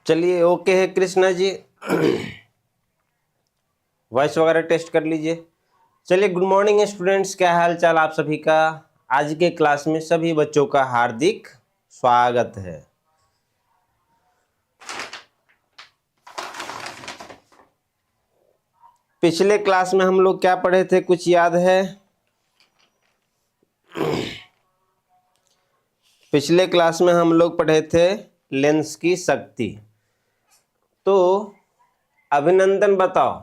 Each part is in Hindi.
चलिए ओके है कृष्णा जी। वॉइस वगैरह टेस्ट कर लीजिए। चलिए गुड मॉर्निंग स्टूडेंट्स, क्या हाल चाल आप सभी का। आज के क्लास में सभी बच्चों का हार्दिक स्वागत है। पिछले क्लास में हम लोग क्या पढ़े थे, कुछ याद है? पिछले क्लास में हम लोग पढ़े थे लेंस की शक्ति। तो अभिनंदन बताओ,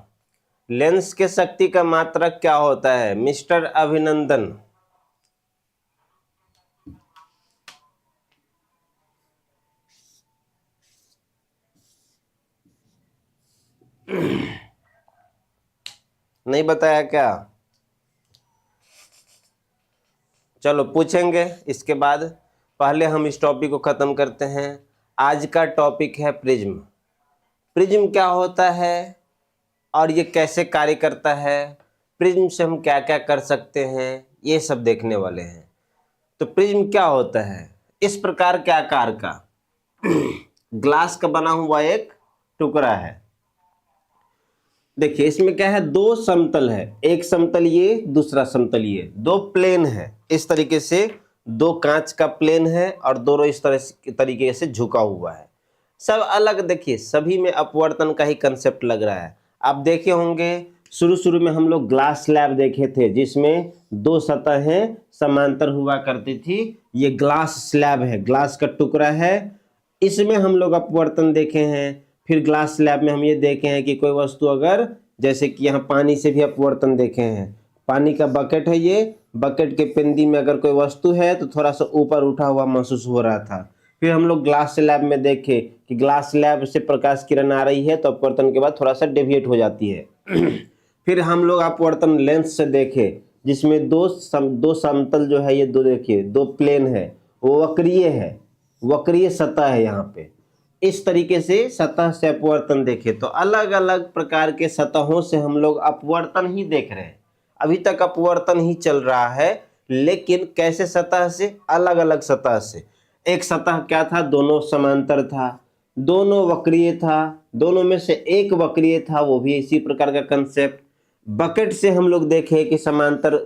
लेंस के शक्ति का मात्रक क्या होता है मिस्टर अभिनंदन? नहीं बताया क्या? चलो पूछेंगे इसके बाद। पहले हम इस टॉपिक को खत्म करते हैं। आज का टॉपिक है प्रिज्म। प्रिज्म क्या होता है और ये कैसे कार्य करता है, प्रिज्म से हम क्या क्या कर सकते हैं, ये सब देखने वाले हैं। तो प्रिज्म क्या होता है? इस प्रकार के आकार का ग्लास का बना हुआ एक टुकड़ा है। देखिए इसमें क्या है, दो समतल है, एक समतल ये, दूसरा समतल ये, दो प्लेन है। इस तरीके से दो कांच का प्लेन है और दोनों इस तरीके से झुका हुआ है। सब अलग, देखिए सभी में अपवर्तन का ही कंसेप्ट लग रहा है। आप देखे होंगे शुरू में हम लोग ग्लास स्लैब देखे थे जिसमें दो सतहें समांतर हुआ करती थी। ये ग्लास स्लैब है, ग्लास का टुकड़ा है, इसमें हम लोग अपवर्तन देखे हैं। फिर ग्लास स्लैब में हम ये देखे हैं कि कोई वस्तु अगर, जैसे कि यहाँ पानी से भी अपवर्तन देखे हैं। पानी का बकेट है, ये बकेट के पेंदी में अगर कोई वस्तु है तो थोड़ा सा ऊपर उठा हुआ महसूस हो रहा था। फिर हम लोग ग्लास स्लैब में देखे कि ग्लास स्लैब से प्रकाश किरण आ रही है तो अपवर्तन के बाद थोड़ा सा डेविएट हो जाती है। फिर हम लोग अपवर्तन लेंस से देखे जिसमें दो समतल जो है, ये दो देखिए दो प्लेन है, वो वक्रीय है, वक्रीय सतह है। यहाँ पे इस तरीके से सतह से अपवर्तन देखे तो अलग अलग प्रकार के सतहों से हम लोग अपवर्तन ही देख रहे हैं। अभी तक अपवर्तन ही चल रहा है, लेकिन कैसे सतह से, अलग अलग सतह से। एक सतह क्या था, दोनों समांतर था, दोनों वक्रीय था, दोनों में से एक वक्रीय था, वो भी इसी प्रकार का कंसेप्ट। बकेट से हम लोग देखे कि समांतर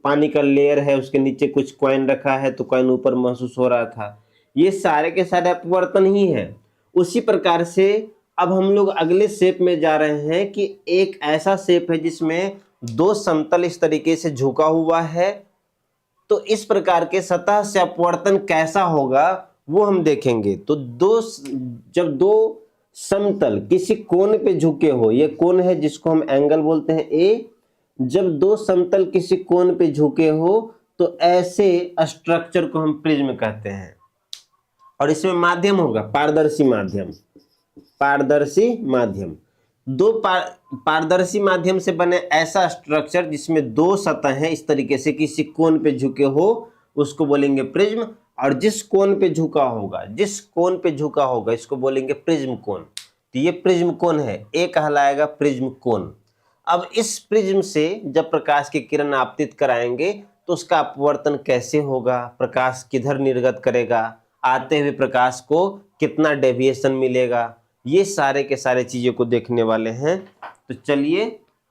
पानी का लेयर है, उसके नीचे कुछ कॉइन रखा है तो कॉइन ऊपर महसूस हो रहा था। ये सारे के सारे अपवर्तन ही है। उसी प्रकार से अब हम लोग अगले शेप में जा रहे हैं कि एक ऐसा शेप है जिसमें दो समतल इस तरीके से झुका हुआ है। तो इस प्रकार के सतह से अपवर्तन कैसा होगा वो हम देखेंगे। तो जब दो समतल किसी कोण पे झुके हो, ये कोण है जिसको हम एंगल बोलते हैं ए, जब दो समतल किसी कोण पे झुके हो तो ऐसे स्ट्रक्चर को हम प्रिज्म कहते हैं। और इसमें माध्यम होगा पारदर्शी माध्यम, पारदर्शी माध्यम। दो पारदर्शी माध्यम से बने ऐसा स्ट्रक्चर जिसमें दो सतहें इस तरीके से किसी कोण पे झुके हो उसको बोलेंगे प्रिज्म। और जिस कोण पे झुका होगा, जिस कोण पे झुका होगा इसको बोलेंगे प्रिज्म कोण। तो ये प्रिज्म कोण है, ये कहलाएगा प्रिज्म कोण। अब इस प्रिज्म से जब प्रकाश की किरण आपतित कराएंगे तो उसका अपवर्तन कैसे होगा, प्रकाश किधर निर्गत करेगा, आते हुए प्रकाश को कितना डेविएशन मिलेगा, ये सारे के सारे चीजों को देखने वाले हैं। तो चलिए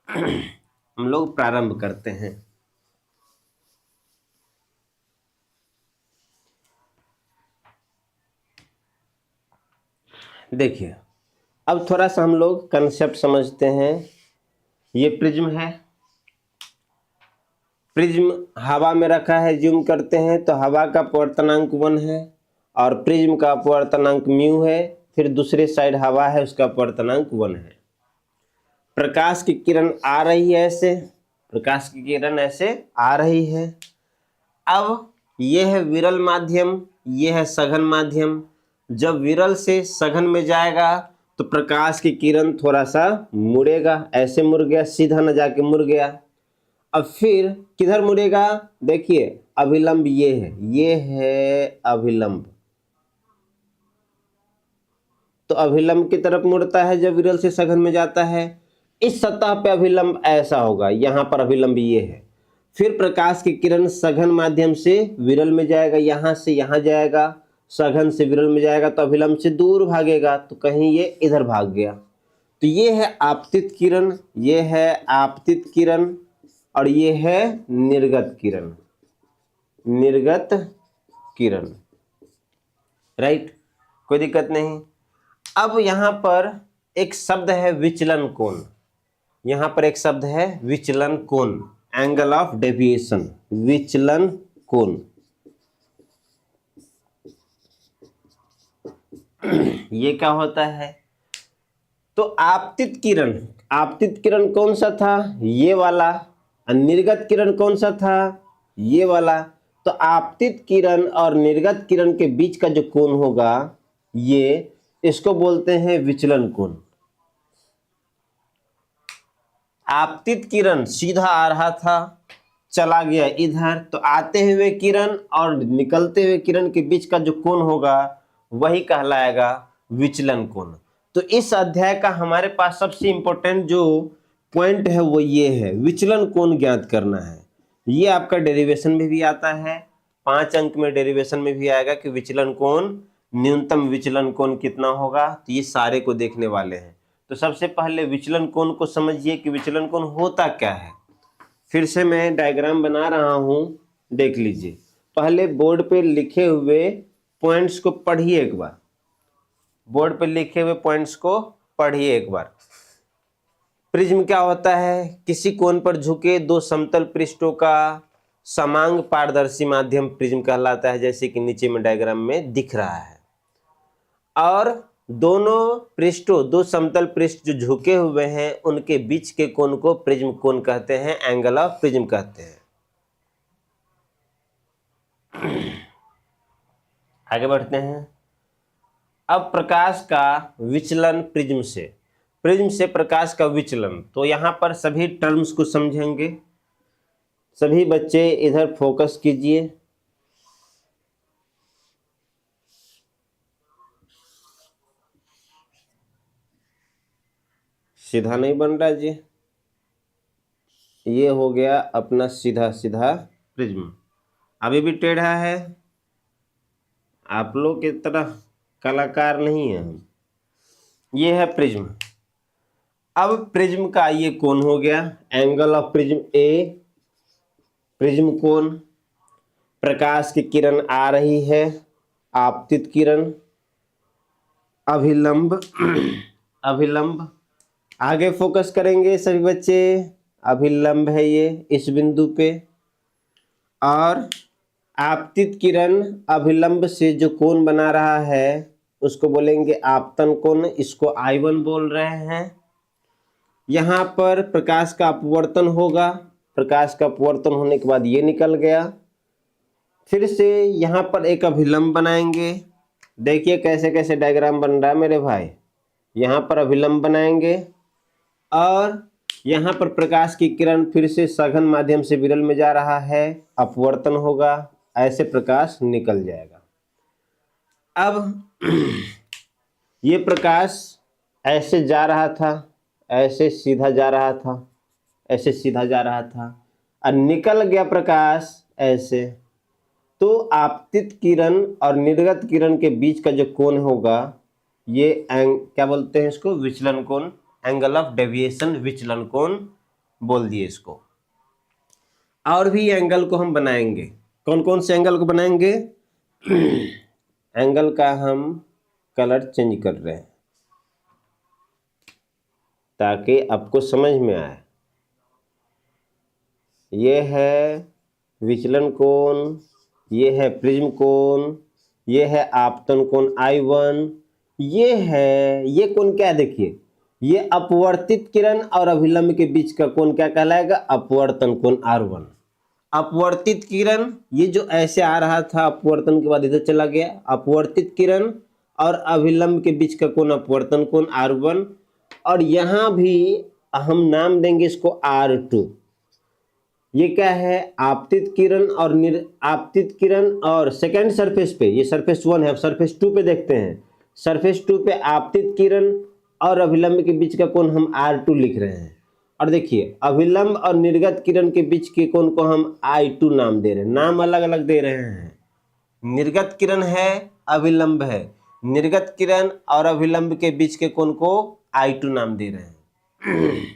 हम लोग प्रारंभ करते हैं। देखिए अब थोड़ा सा हम लोग कंसेप्ट समझते हैं। ये प्रिज्म है, प्रिज्म हवा में रखा है, जूम करते हैं तो हवा का अपवर्तनांक 1 है और प्रिज्म का अपवर्तनांक म्यू है। फिर दूसरे साइड हवा है, उसका अपवर्तनांक 1 है। प्रकाश की किरण आ रही है ऐसे, प्रकाश की किरण ऐसे आ रही है। अब यह है विरल माध्यम, यह है सघन माध्यम। जब विरल से सघन में जाएगा तो प्रकाश की किरण थोड़ा सा मुड़ेगा, ऐसे मुड़ गया, सीधा न जाके मुड़ गया। अब फिर किधर मुड़ेगा, देखिए अभिलंब ये है अभिलंब। तो अभिलंब की तरफ मुड़ता है जब विरल से सघन में जाता है। इस सतह पे अभिलंब ऐसा होगा, यहाँ पर अभिलंब ये है। फिर प्रकाश की किरण सघन माध्यम से विरल में जाएगा, यहाँ से यहाँ जाएगा, सघन से विरल में जाएगा तो अभिलंब से दूर भागेगा, तो कहीं ये इधर भाग गया। तो ये है आपतित किरण, ये है आपतित किरण और ये है निर्गत किरण, निर्गत किरण, राइट, कोई दिक्कत नहीं। अब यहाँ पर एक शब्द है विचलन कोण, यहाँ पर एक शब्द है विचलन कोण, एंगल ऑफ डेविएशन, विचलन कोण। ये क्या होता है? तो आपतित किरण कौन सा था? ये वाला। निर्गत किरण कौन सा था? ये वाला। तो आपतित किरण और निर्गत किरण के बीच का जो कोण होगा, ये इसको बोलते हैं विचलन कोण। आपतित किरण सीधा आ रहा था, चला गया इधर, तो आते हुए किरण और निकलते हुए किरण के बीच का जो कोण होगा वही कहलाएगा विचलन कोण। तो इस अध्याय का हमारे पास सबसे इंपॉर्टेंट जो पॉइंट है वो ये है, विचलन कोण ज्ञात करना है। ये आपका डेरिवेशन में भी आता है, 5 अंक में डेरिवेशन में भी आएगा कि विचलन कोण, न्यूनतम विचलन कोण कितना होगा, तो ये सारे को देखने वाले हैं। तो सबसे पहले विचलन कोण को समझिए कि विचलन कोण होता क्या है। फिर से मैं डायग्राम बना रहा हूं, देख लीजिए। पहले बोर्ड पे लिखे हुए पॉइंट्स को पढ़िए एक बार, बोर्ड पे लिखे हुए पॉइंट्स को पढ़िए एक बार। प्रिज्म क्या होता है? किसी कोण पर झुके दो समतल पृष्ठों का समांग पारदर्शी माध्यम प्रिज्म कहलाता है, जैसे कि नीचे में डायग्राम में दिख रहा है। और दोनों पृष्ठों, दो समतल पृष्ठ जो झुके हुए हैं, उनके बीच के कोण को प्रिज्म कोण कहते हैं, एंगल ऑफ प्रिज्म कहते हैं। आगे बढ़ते हैं। अब प्रकाश का विचलन प्रिज्म से प्रकाश का विचलन, तो यहाँ पर सभी टर्म्स को समझेंगे। सभी बच्चे इधर फोकस कीजिए। सीधा नहीं बन रहा जी, ये हो गया अपना सीधा सीधा प्रिज्म। अभी भी टेढ़ा है, आप लोग की तरह कलाकार नहीं है हम। ये है प्रिज्म। अब प्रिज्म का ये कोण हो गया, angle of prism A, prism कोण। प्रकाश की किरण आ रही है, आपतित किरण, अभिलंब अभिलंब। आगे फोकस करेंगे सभी बच्चे, अभिलंब है ये इस बिंदु पे, और आपतित किरण अभिलंब से जो कोण बना रहा है उसको बोलेंगे आपतन कोण, इसको I1 बोल रहे हैं। यहाँ पर प्रकाश का अपवर्तन होगा, प्रकाश का अपवर्तन होने के बाद ये निकल गया। फिर से यहाँ पर एक अभिलंब बनाएंगे, देखिए कैसे कैसे डायग्राम बन रहा है मेरे भाई। यहाँ पर अभिलंब बनाएंगे और यहाँ पर प्रकाश की किरण फिर से सघन माध्यम से विरल में जा रहा है, अपवर्तन होगा, ऐसे प्रकाश निकल जाएगा। अब ये प्रकाश ऐसे जा रहा था, ऐसे सीधा जा रहा था, ऐसे सीधा जा रहा था, और निकल गया प्रकाश ऐसे। तो आपतित किरण और निर्गत किरण के बीच का जो कोण होगा, ये क्या बोलते हैं इसको? विचलन कोण, एंगल ऑफ डेविएशन, विचलन कोण बोल दिए इसको। और भी एंगल को हम बनाएंगे। कौन कौन से एंगल को बनाएंगे? एंगल का हम कलर चेंज कर रहे हैं ताकि आपको समझ में आए। ये है विचलन कोण, ये है प्रिज्म कोण, ये है आपतन कोण I1, ये है, ये कोण क्या है देखिए, ये अपवर्तित किरण और अभिलंब के बीच का कोण क्या कहलाएगा? अपवर्तन कोण R1। अपवर्तित किरण, ये जो ऐसे आ रहा था, अपवर्तन के बाद इधर चला गया, अपवर्तित किरण और अभिलंब के बीच का कोण अपवर्तन कोण R1। और यहाँ भी हम नाम देंगे इसको R2। ये क्या है? आपतित किरण और आपतित किरण और सेकेंड सरफेस पे, ये सरफेस 1 है, अब सरफेस 2 पे देखते हैं। सरफेस 2 पे आपतित किरण और अभिलंब के बीच का कोण हम R2 लिख रहे हैं। और देखिए अभिलंब और निर्गत किरण के बीच के कोण को हम I2 नाम दे रहे हैं, नाम अलग अलग दे रहे हैं। निर्गत किरण है, अभिलंब है। निर्गत किरण और अभिलंब के बीच के कोण को I2 नाम दे रहे हैं।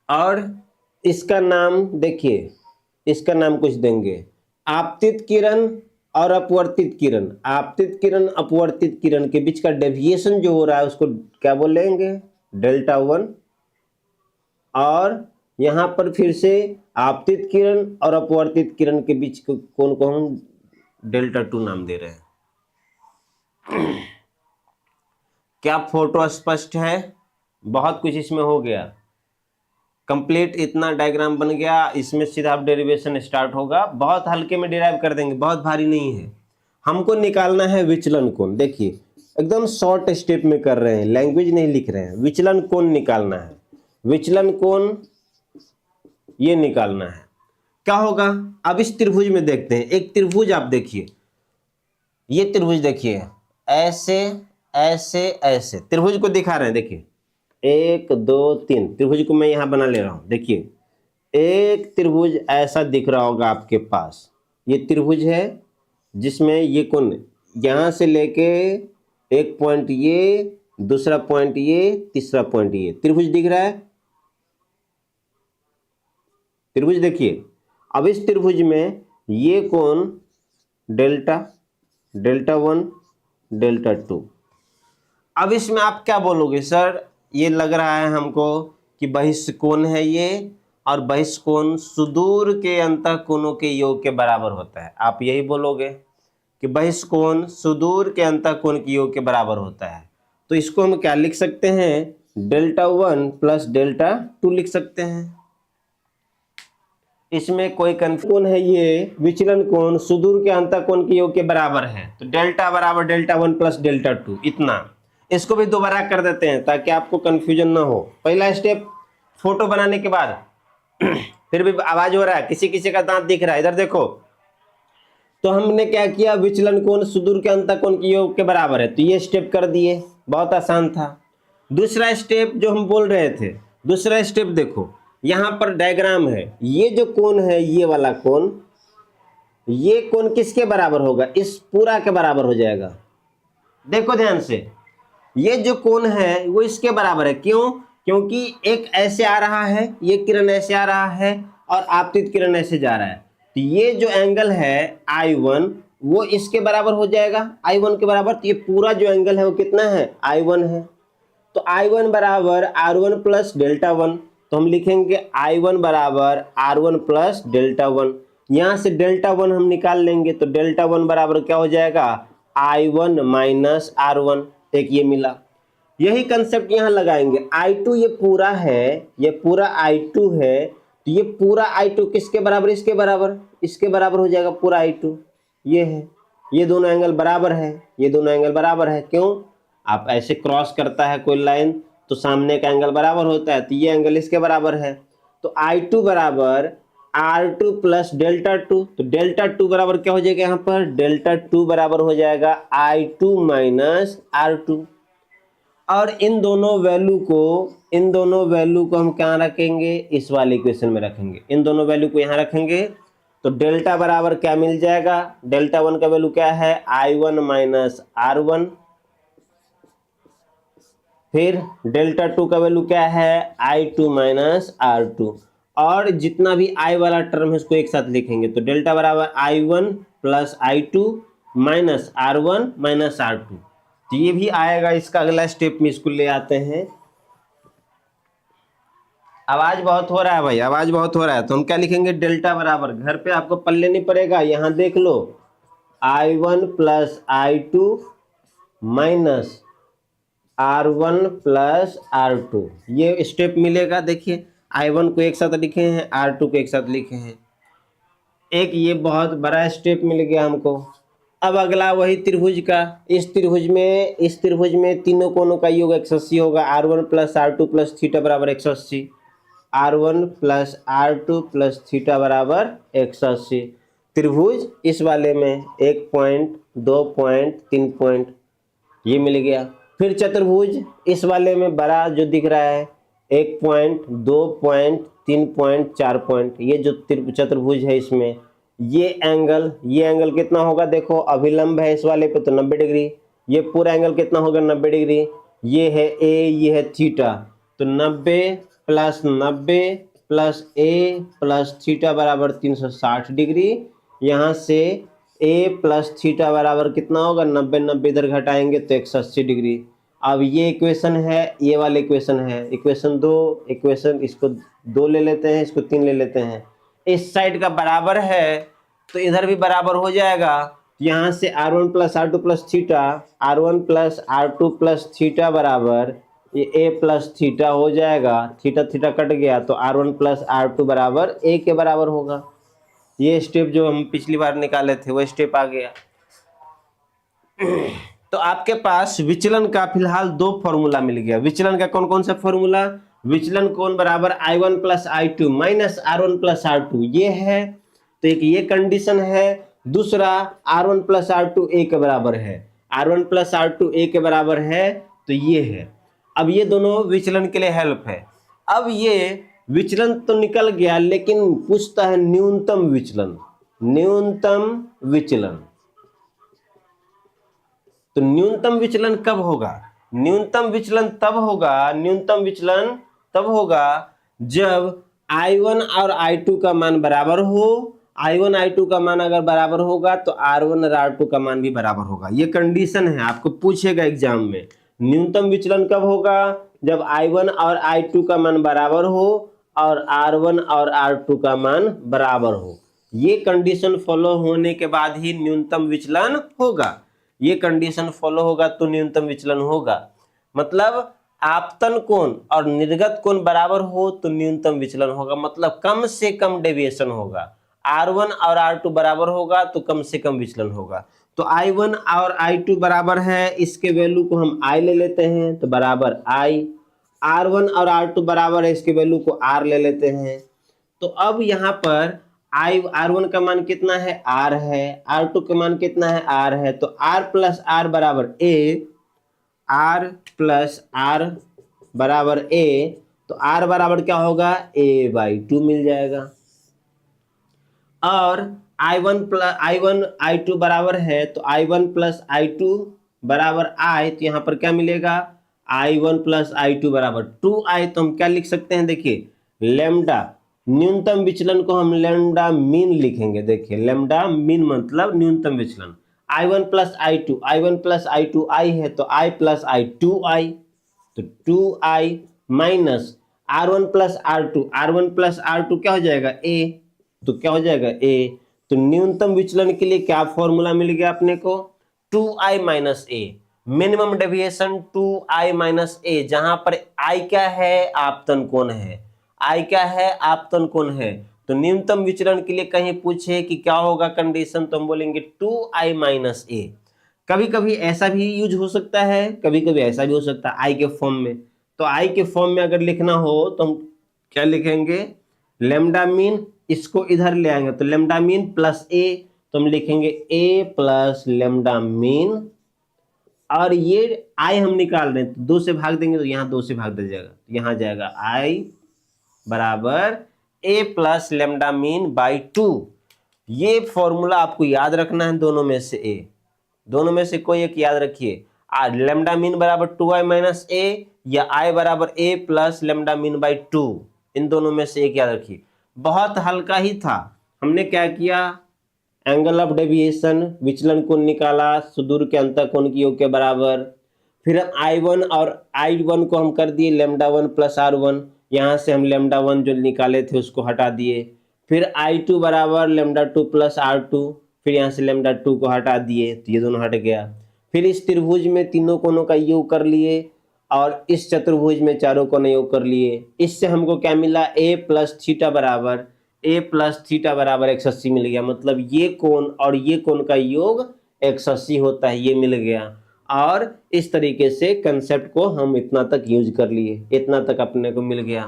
और इसका नाम देखिए, इसका नाम कुछ देंगे, आपतित किरण और अपवर्तित किरण। आपतित किरण अपवर्तित किरण के बीच का डेविएशन जो हो रहा है उसको क्या बोलेंगे, डेल्टा 1। और यहाँ पर फिर से आपतित किरण और अपवर्तित किरण के बीच के कोण को हम डेल्टा 2 नाम दे रहे हैं। क्या फोटो स्पष्ट है? बहुत कुछ इसमें हो गया, कंप्लीट इतना डायग्राम बन गया। इसमें सीधा आप डेरिवेशन स्टार्ट होगा। बहुत हल्के में डिराइव कर देंगे, बहुत भारी नहीं है। हमको निकालना है विचलन कोण। देखिए एकदम शॉर्ट स्टेप में कर रहे हैं, लैंग्वेज नहीं लिख रहे हैं। विचलन कोण निकालना है। विचलन कोण ये निकालना है। क्या होगा, अब इस त्रिभुज में देखते हैं। एक त्रिभुज आप देखिए, ये त्रिभुज देखिए, ऐसे ऐसे ऐसे त्रिभुज को दिखा रहे हैं। देखिए 1 2 3 त्रिभुज को मैं यहां बना ले रहा हूं। देखिए एक त्रिभुज ऐसा दिख रहा होगा आपके पास। ये त्रिभुज है जिसमें ये कोण यहां से लेके एक पॉइंट ये, दूसरा पॉइंट ये, तीसरा पॉइंट ये, त्रिभुज दिख रहा है। त्रिभुज देखिए, अब इस त्रिभुज में ये कोण डेल्टा 1 डेल्टा 2। अब इसमें आप क्या बोलोगे, सर ये लग रहा है हमको कि बहिष्ठ कोण है ये, और बहिष्ठ कोण सुदूर के अंतः कोणों के योग के बराबर होता है। आप यही बोलोगे कि बहिष्ठ कोण सुदूर के अंतः कोण के योग के बराबर होता है। तो इसको हम क्या लिख सकते हैं, डेल्टा 1 प्लस डेल्टा 2 लिख सकते हैं। इसमें कोई कंफ्यूजन है, ये विचलन कोण सुदूर के अंतः कोण के योग के बराबर है। तो डेल्टा बराबर डेल्टा 1 प्लस डेल्टा 2 इतना। इसको भी दोबारा कर देते हैं ताकि आपको कंफ्यूजन ना हो। पहला स्टेप फोटो बनाने के बाद फिर भी आवाज हो रहा है, किसी किसी का दांत दिख रहा है, इधर देखो। तो हमने क्या किया, विचलन कोण सुदूर के अंतः कोण के योग के बराबर है, तो ये स्टेप कर दिए, बहुत आसान था। दूसरा स्टेप जो हम बोल रहे थे, दूसरा स्टेप देखो, यहाँ पर डायग्राम है। ये जो कोण है, ये वाला कोण, ये कोण किसके बराबर होगा, इस पूरा के बराबर हो जाएगा। देखो ध्यान से, ये जो कोण है वो इसके बराबर है। क्यों? क्योंकि एक ऐसे आ रहा है, ये किरण ऐसे आ रहा है, और आपतित किरण ऐसे जा रहा है। तो ये जो एंगल है I1 वो इसके बराबर हो जाएगा, I1 के बराबर। तो ये पूरा जो एंगल है वो कितना है, I1 है। तो I1 बराबर R1 प्लस डेल्टा 1। तो हम लिखेंगे I1 बराबर R1 प्लस डेल्टा 1। यहाँ से डेल्टा 1 हम निकाल लेंगे, तो डेल्टा 1 बराबर क्या हो जाएगा, I1 माइनस R1। एक ये मिला। यही कंसेप्ट यहाँ लगाएंगे। I2 ये पूरा है, ये पूरा I2 है, तो ये पूरा I2 किसके बराबर, इसके बराबर, इसके बराबर हो जाएगा पूरा I2। ये है, ये दोनों एंगल बराबर है, ये दोनों एंगल बराबर है। क्यों? आप ऐसे क्रॉस करता है कोई लाइन तो सामने का एंगल बराबर होता है, तो ये एंगल इसके बराबर है। तो I2 बराबर R2 प्लस डेल्टा 2। तो डेल्टा 2 बराबर क्या हो जाएगा, यहाँ पर डेल्टा 2 बराबर हो जाएगा I2 माइनस R2। और इन दोनों वैल्यू को हम क्या रखेंगे, इस वाले इक्वेशन में रखेंगे। इन दोनों वैल्यू को यहाँ रखेंगे, तो डेल्टा बराबर क्या मिल जाएगा, डेल्टा 1 का वैल्यू क्या है, I1 माइनस R1। फिर डेल्टा 2 का वैल्यू क्या है, I2 माइनस R2। और जितना भी I वाला टर्म है उसको एक साथ लिखेंगे, तो डेल्टा बराबर I1 plus I2 minus R1 minus R2। तो ये भी आएगा, इसका अगला स्टेप में इसको ले आते हैं। आवाज बहुत हो रहा है भाई, आवाज बहुत हो रहा है। तो हम क्या लिखेंगे, डेल्टा बराबर, घर पे आपको पल्ले नहीं पड़ेगा, यहाँ देख लो, I1 plus I2 minus R1 plus R2। ये स्टेप मिलेगा। देखिए I1 को एक साथ लिखे हैं, R2 को एक साथ लिखे हैं। एक ये बहुत बड़ा स्टेप मिल गया हमको। अब अगला वही त्रिभुज का, इस त्रिभुज में तीनों कोणों का योग 180 होगा। R1 plus R2 plus theta बराबर 180। R1 plus R2 plus theta बराबर 180। त्रिभुज इस वाले में 1 पॉइंट, 2 पॉइंट, 3 पॉइंट, ये मिल गया। फिर चतुर्भुज इस वाले में बड़ा जो दिख रहा है, 1 पॉइंट, 2 पॉइंट, 3 पॉइंट, 4 पॉइंट, ये जो चतुर्भुज है इसमें ये एंगल कितना होगा, देखो अभिलंब है इस वाले पे तो 90 डिग्री, ये पूरा एंगल कितना होगा 90 डिग्री, ये है ए, ये है थीटा, तो 90 प्लस 90 प्लस ए प्लस थीटा बराबर 360 डिग्री। यहाँ से ए प्लस थीटा बराबर कितना होगा, 90 90 इधर घटाएंगे तो 180 डिग्री। अब ये इक्वेशन है, ये वाला इक्वेशन है, इक्वेशन 2, इक्वेशन इसको 2 ले लेते हैं, इसको 3 ले लेते हैं, इस साइड का बराबर है तो इधर भी बराबर हो जाएगा। यहाँ से r1 plus R two plus theta, r1 plus R two plus theta बराबर ये a प्लस थीटा हो जाएगा, थीटा थीटा कट गया तो r1 प्लस आर टू बराबर a के बराबर होगा। ये स्टेप जो हम पिछली बार निकाले थे वो स्टेप आ गया। तो आपके पास विचलन का फिलहाल 2 फॉर्मूला मिल गया। विचलन का कौन कौन सा फॉर्मूला, विचलन कोण बराबर I1 plus I2 minus R1 plus R2 ये है, तो एक ये कंडीशन है। दूसरा R1 प्लस R2 A के बराबर है, R1 प्लस R2 A के बराबर है, तो ये है। अब ये दोनों विचलन के लिए हेल्प है। अब ये विचलन तो निकल गया, लेकिन पूछता है न्यूनतम विचलन, न्यूनतम विचलन। तो न्यूनतम विचलन कब होगा, न्यूनतम विचलन तब होगा, न्यूनतम विचलन तब होगा जब I1 और I2 का मान बराबर हो। I1 I2 का मान अगर बराबर होगा तो R1 और R2 का मान भी बराबर होगा। ये कंडीशन है, आपको पूछेगा एग्जाम में। न्यूनतम विचलन कब होगा, जब I1 और I2 का मान बराबर हो और R1 और R2 का मान बराबर हो। ये कंडीशन फॉलो होने के बाद ही न्यूनतम विचलन होगा। ये कंडीशन फॉलो होगा तो न्यूनतम विचलन होगा। मतलब आपतन कोण और निर्गत कोण बराबर हो तो न्यूनतम विचलन होगा, मतलब कम से कम डेविएशन होगा। R1 और R2 बराबर होगा तो कम से कम विचलन होगा। तो I1 और I2 बराबर है, इसके वैल्यू को हम I ले लेते हैं तो बराबर I। R1 और R2 बराबर है, इसके वैल्यू को R ले लेते हैं। तो अब यहाँ पर R1 का मान कितना है, R है, R2 का मान कितना है, R है, तो R प्लस R बराबर A, R प्लस R बराबर A, तो R बराबर क्या होगा, A/2 मिल जाएगा। और I1 I2 बराबर है तो I1 प्लस I2 बराबर I, तो यहाँ पर क्या मिलेगा, I1 प्लस I2 बराबर 2I। तो हम क्या लिख सकते हैं, देखिए लेमडा, न्यूनतम विचलन को हम लेमडा मीन लिखेंगे। देखिए लेमडा मीन मतलब न्यूनतम विचलन। I1 plus I2, I1 plus I2 I है तो I प्लस I 2I, तो 2I minus R1 plus R2, R1 plus R2 क्या हो जाएगा, A, तो क्या हो जाएगा A। तो न्यूनतम विचलन के लिए क्या फॉर्मूला मिल गया अपने को, 2I minus A, minimum deviation 2I minus A, जहां पर I क्या है, आपतन कोण है, I क्या है, आपतन कोण है। तो न्यूनतम विचलन के लिए कहीं पूछे कि क्या होगा कंडीशन, तो हम बोलेंगे 2I माइनस A। कभी कभी ऐसा भी यूज हो सकता है, कभी कभी ऐसा भी हो सकता है I के फॉर्म में। तो I के फॉर्म में अगर लिखना हो तो हम क्या लिखेंगे, लेमडा मीन, इसको इधर ले आएंगे तो लेमडा मीन प्लस A, तो हम लिखेंगे A प्लस लेमडा मीन। और ये I हम निकाल रहे हैं तो 2 से भाग देंगे तो यहाँ 2 से भाग दे जाएगा, तो यहाँ जाएगा I बराबर A plus lambda mean by 2। ये फॉर्मूला आपको याद रखना है, दोनों में से A, दोनों में से कोई एक याद रखिए। लेमडा मीन बराबर 2I माइनस A या I बराबर A plus lambda mean by 2, इन दोनों में से एक याद रखिए। बहुत हल्का ही था। हमने क्या किया, एंगल ऑफ डेविएशन, विचलन कोण निकाला, सुदूर के अंतर कोण की योग के बराबर। फिर I1 और I1 को हम कर दिए लेमडा 1 प्लस R1, यहाँ से हम लेमडा 1 जो निकाले थे उसको हटा दिए। फिर I2 बराबर लेमडा 2 प्लस R2, फिर यहाँ से लेमडा 2 को हटा दिए तो ये दोनों हट गया। फिर इस त्रिभुज में तीनों कोणों का योग कर लिए और इस चतुर्भुज में चारों कोण योग कर लिए। इससे हमको क्या मिला, A प्लस थीटा बराबर, A प्लस थीटा बराबर 180 मिल गया। मतलब ये कोण और ये कोण का योग 180 होता है, ये मिल गया। और इस तरीके से कंसेप्ट को हम इतना तक यूज कर लिए, इतना तक अपने को मिल गया।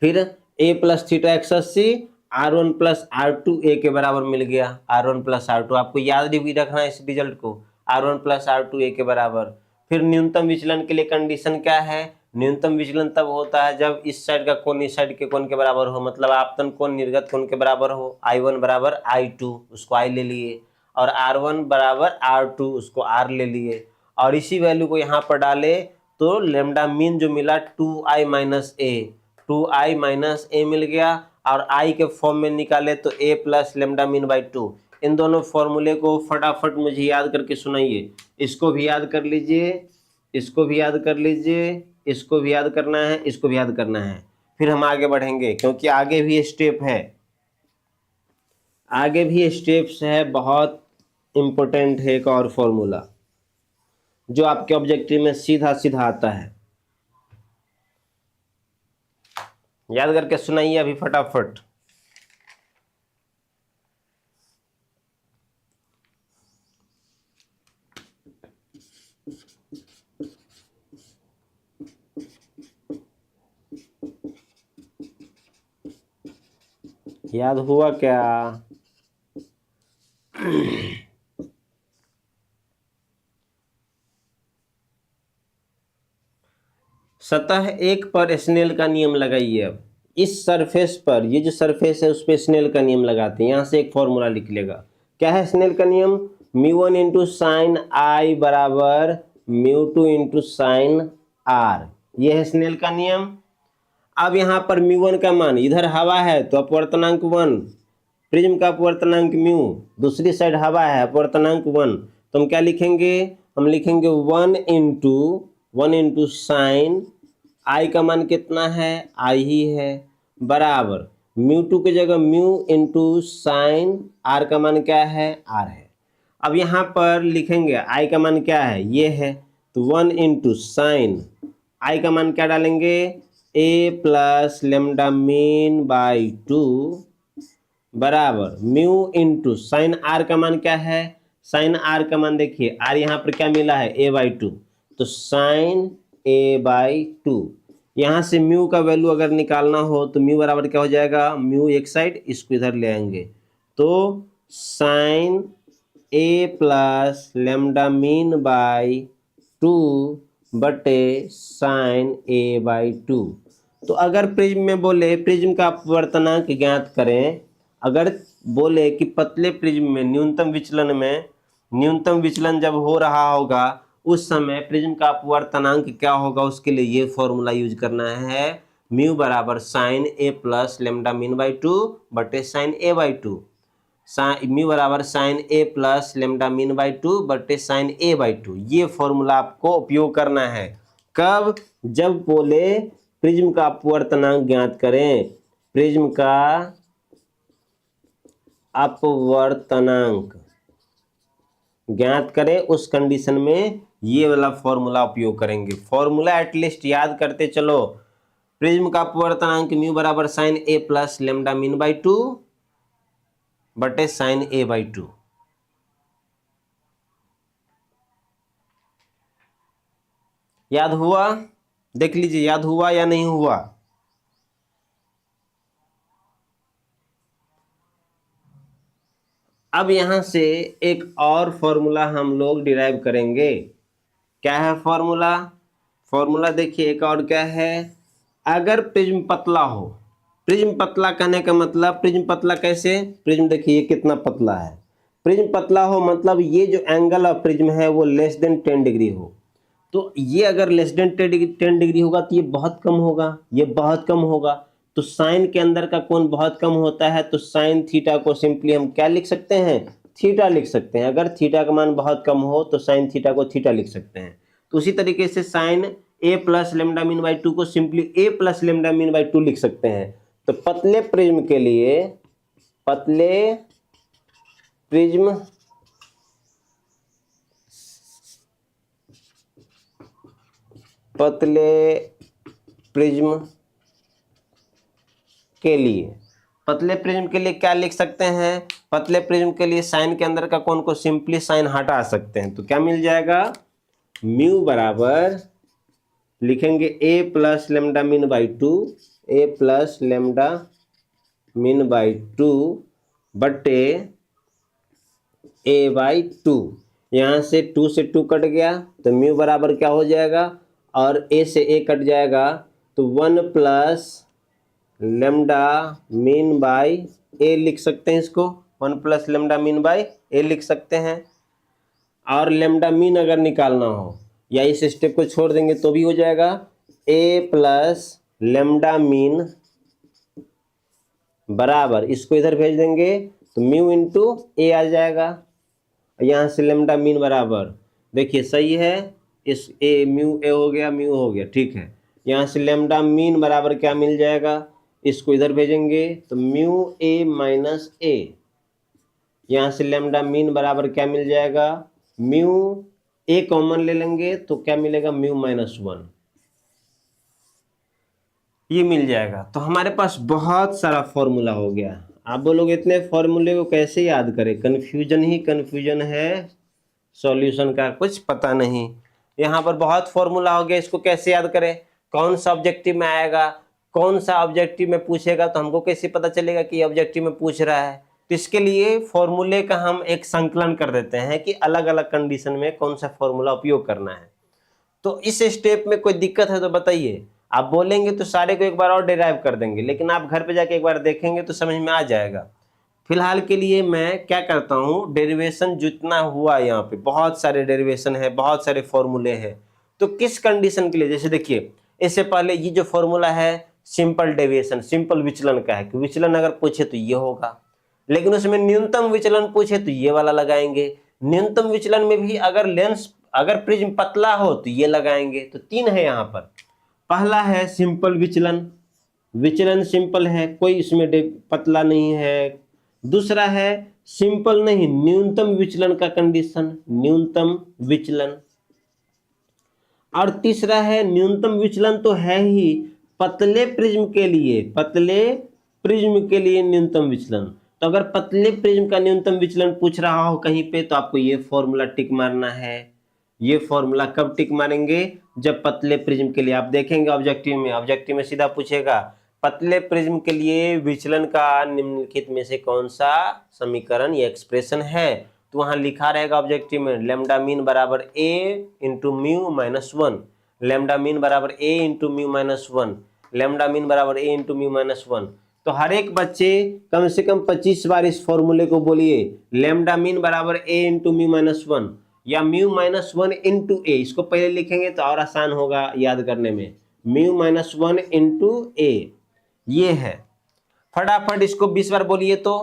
फिर A plus theta 180, R1 plus R2 A के बराबर मिल गया। R1 प्लस R2 आपको याद भी रखना है इस रिजल्ट को, R1 प्लस R2 A के बराबर। फिर न्यूनतम विचलन के लिए कंडीशन क्या है, न्यूनतम विचलन तब होता है जब इस साइड का कोण इस साइड के कोण के बराबर हो, मतलब आपतन कोण निर्गत कोण के बराबर हो। I1 बराबर I2, उसको I ले लिए, और R1 बराबर R2, उसको R ले लिए, और इसी वैल्यू को यहाँ पर डाले तो लेमडा मीन जो मिला 2i माइनस ए मिल गया, और I के फॉर्म में निकाले तो a plus lambda mean by 2। इन दोनों फॉर्मूले को फटाफट मुझे याद करके सुनाइए। इसको भी याद कर लीजिए, इसको भी याद कर लीजिए, इसको भी याद करना है, इसको भी याद करना है, फिर हम आगे बढ़ेंगे, क्योंकि आगे भी स्टेप है, आगे भी स्टेप्स है, बहुत इंपॉर्टेंट है। एक और फॉर्मूला जो आपके ऑब्जेक्टिव में सीधा सीधा आता है, याद करके सुनाइए अभी फटाफट। याद हुआ क्या? सतह एक पर स्नेल का नियम लगाइए। अब इस सरफेस पर, ये जो सरफेस है उस पर स्नेल का नियम लगाते हैं। यहाँ से एक फॉर्मूला लिख लेगा। क्या है स्नेल का नियम? μ1 इंटू साइन आई बराबर μ2 इंटू साइन आर, ये है स्नेल का नियम। अब यहाँ पर μ1 का मान, इधर हवा है तो अपवर्तनांक 1, प्रिज्म का अपवर्तनांक म्यू, दूसरी साइड हवा है, अपवर्तनांक 1, तो हम क्या लिखेंगे? हम लिखेंगे 1 इंटू साइन आई का मान कितना है? आई ही है, बराबर μ2 की जगह म्यू इंटू साइन आर का मान क्या है? आर है। अब यहाँ पर लिखेंगे आई का मान क्या है? ये है, तो 1 इंटू साइन आई का मान क्या डालेंगे? ए प्लस लेमडा मीन बाई 2 बराबर म्यू इंटू साइन आर का मान क्या है? साइन आर का मान देखिए, आर यहाँ पर क्या मिला है? ए बाई 2, तो साइन ए बाई 2। यहाँ से म्यू का वैल्यू अगर निकालना हो तो म्यू बराबर क्या हो जाएगा? म्यू एक साइड, इसको इधर ले आएंगे, तो sine A plus lambda mean by 2 बटे साइन ए बाई 2। तो अगर प्रिज्म में बोले प्रिज्म का अपवर्तनांक ज्ञात करें, अगर बोले कि पतले प्रिज्म में न्यूनतम विचलन जब हो रहा होगा उस समय प्रिज्म का अपवर्तनांक क्या होगा, उसके लिए ये फॉर्मूला यूज करना है। म्यू बराबर sine A plus lambda mean by 2 बटे साइन ए बाई 2। म्यू बराबर sine A plus lambda mean by 2 बटे साइन ए बाई 2। ये फॉर्मूला आपको उपयोग करना है। कब? जब बोले प्रिज्म का अपवर्तनांक ज्ञात करें, प्रिज्म का अपवर्तनांक ज्ञात करें, उस कंडीशन में ये वाला फॉर्मूला उपयोग करेंगे। फॉर्मूला एटलीस्ट याद करते चलो। प्रिज्म का अपवर्तनांक म्यू बराबर sine A plus lambda mean by 2 बटे साइन ए बाई 2। याद हुआ? देख लीजिए याद हुआ या नहीं हुआ। अब यहां से एक और फॉर्मूला हम लोग डिराइव करेंगे। क्या है फॉर्मूला? फॉर्मूला देखिए एक और क्या है। अगर प्रिज्म पतला हो, प्रिज्म पतला कहने का मतलब, प्रिज्म पतला कैसे? प्रिज्म देखिए कितना पतला है। प्रिज्म पतला हो मतलब ये जो एंगल ऑफ प्रिज्म है वो लेस देन 10 डिग्री हो। तो ये अगर लेस देन 10 डिग्री होगा तो ये बहुत कम होगा, ये बहुत कम होगा। तो साइन के अंदर का कोण बहुत कम होता है, तो साइन थीटा को सिंपली हम क्या लिख सकते हैं? थीटा लिख सकते हैं। अगर थीटा का मान बहुत कम हो तो साइन थीटा को थीटा लिख सकते हैं। तो उसी तरीके से sine A plus lambda mean by 2 को simply A plus lambda mean by 2 लिख सकते हैं। तो पतले प्रिज्म के लिए, पतले प्रिज्म पतले प्रिज्म के लिए, पतले प्रिज्म के लिए क्या लिख सकते हैं? पतले प्रिज्म के लिए साइन के अंदर का कोण को सिंपली साइन हटा सकते हैं। तो क्या मिल जाएगा? म्यू बराबर लिखेंगे A plus lambda mean by 2, A plus lambda mean by 2 बटे ए बाई 2। यहाँ से 2 से 2 कट गया तो म्यू बराबर क्या हो जाएगा? और ए से ए कट जाएगा, तो 1 प्लस लेमडा मीन बाई ए लिख सकते हैं इसको, 1 प्लस लेमडा मीन बाई ए लिख सकते हैं। और लेमडा मीन अगर निकालना हो या इस स्टेप को छोड़ देंगे तो भी हो जाएगा, ए प्लस लेमडा मीन बराबर, इसको इधर भेज देंगे तो म्यू इंटू ए आ जाएगा। यहाँ से लेमडा मीन बराबर, देखिए सही है, इस ए म्यू ए हो गया, म्यू हो गया, ठीक है। यहाँ से लेमडा मीन बराबर क्या मिल जाएगा, इसको इधर भेजेंगे तो म्यू ए माइनस ए। यहाँ से लेमडा मीन बराबर क्या मिल जाएगा, म्यू ए कॉमन ले लेंगे तो क्या मिलेगा, म्यू माइनस 1, ये मिल जाएगा। तो हमारे पास बहुत सारा फॉर्मूला हो गया। आप बोलोगे इतने फॉर्मूले को कैसे याद करें, कन्फ्यूजन ही कन्फ्यूजन है, सॉल्यूशन का कुछ पता नहीं। यहाँ पर बहुत फॉर्मूला हो गया, इसको कैसे याद करें, कौन सा ऑब्जेक्टिव में आएगा, कौन सा ऑब्जेक्टिव में पूछेगा, तो हमको कैसे पता चलेगा कि ऑब्जेक्टिव में पूछ रहा है। तो इसके लिए फॉर्मूले का हम एक संकलन कर देते हैं कि अलग अलग कंडीशन में कौन सा फॉर्मूला उपयोग करना है। तो इस स्टेप में कोई दिक्कत है तो बताइए, आप बोलेंगे तो सारे को एक बार और डिराइव कर देंगे, लेकिन आप घर पे जाके एक बार देखेंगे तो समझ में आ जाएगा। फिलहाल के लिए मैं क्या करता हूँ, डेरिवेशन जितना हुआ यहाँ पे बहुत सारे डेरिवेशन है, बहुत सारे फॉर्मूले हैं, तो किस कंडीशन के लिए, जैसे देखिए इससे पहले ये जो फॉर्मूला है सिंपल डेविएशन, सिंपल विचलन का है कि विचलन अगर पूछे तो ये होगा, लेकिन उसमें न्यूनतम विचलन पूछे तो ये वाला लगाएंगे। न्यूनतम विचलन में भी अगर लेंस, अगर प्रिज्म पतला हो तो ये लगाएंगे। तो 3 है यहाँ पर। पहला है सिंपल विचलन, विचलन सिंपल है, कोई इसमें पतला नहीं है। दूसरा है सिंपल नहीं, न्यूनतम विचलन का कंडीशन, न्यूनतम विचलन। और तीसरा है न्यूनतम विचलन तो है ही पतले प्रिज्म के लिए, पतले प्रिज्म के लिए न्यूनतम विचलन। तो अगर पतले प्रिज्म का न्यूनतम विचलन पूछ रहा हो कहीं पे, तो आपको ये फॉर्मूला टिक मारना है। ये फॉर्मूला कब टिक मारेंगे, जब पतले प्रिज्म के लिए आप देखेंगे ऑब्जेक्टिव में, ऑब्जेक्टिव में सीधा पूछेगा पतले प्रिज्म के लिए विचलन का निम्नलिखित में से कौन सा समीकरण या एक्सप्रेशन है, तो वहां लिखा रहेगा ऑब्जेक्टिव में लेमडा मीन बराबर a into mu minus 1, lambda mean बराबर a into mu minus 1, lambda mean बराबर ए इंटू म्यू माइनस 1। तो हर एक बच्चे कम से कम 25 बार इस फॉर्मूले को बोलिए, लेमडा मीन बराबर ए इंटू म्यू माइनस 1 या म्यू माइनस 1 इंटू ए। इसको पहले लिखेंगे तो और आसान होगा याद करने में, म्यू माइनस 1 इंटू ए, ये है। फटाफट इसको 20 बार बोलिए। तो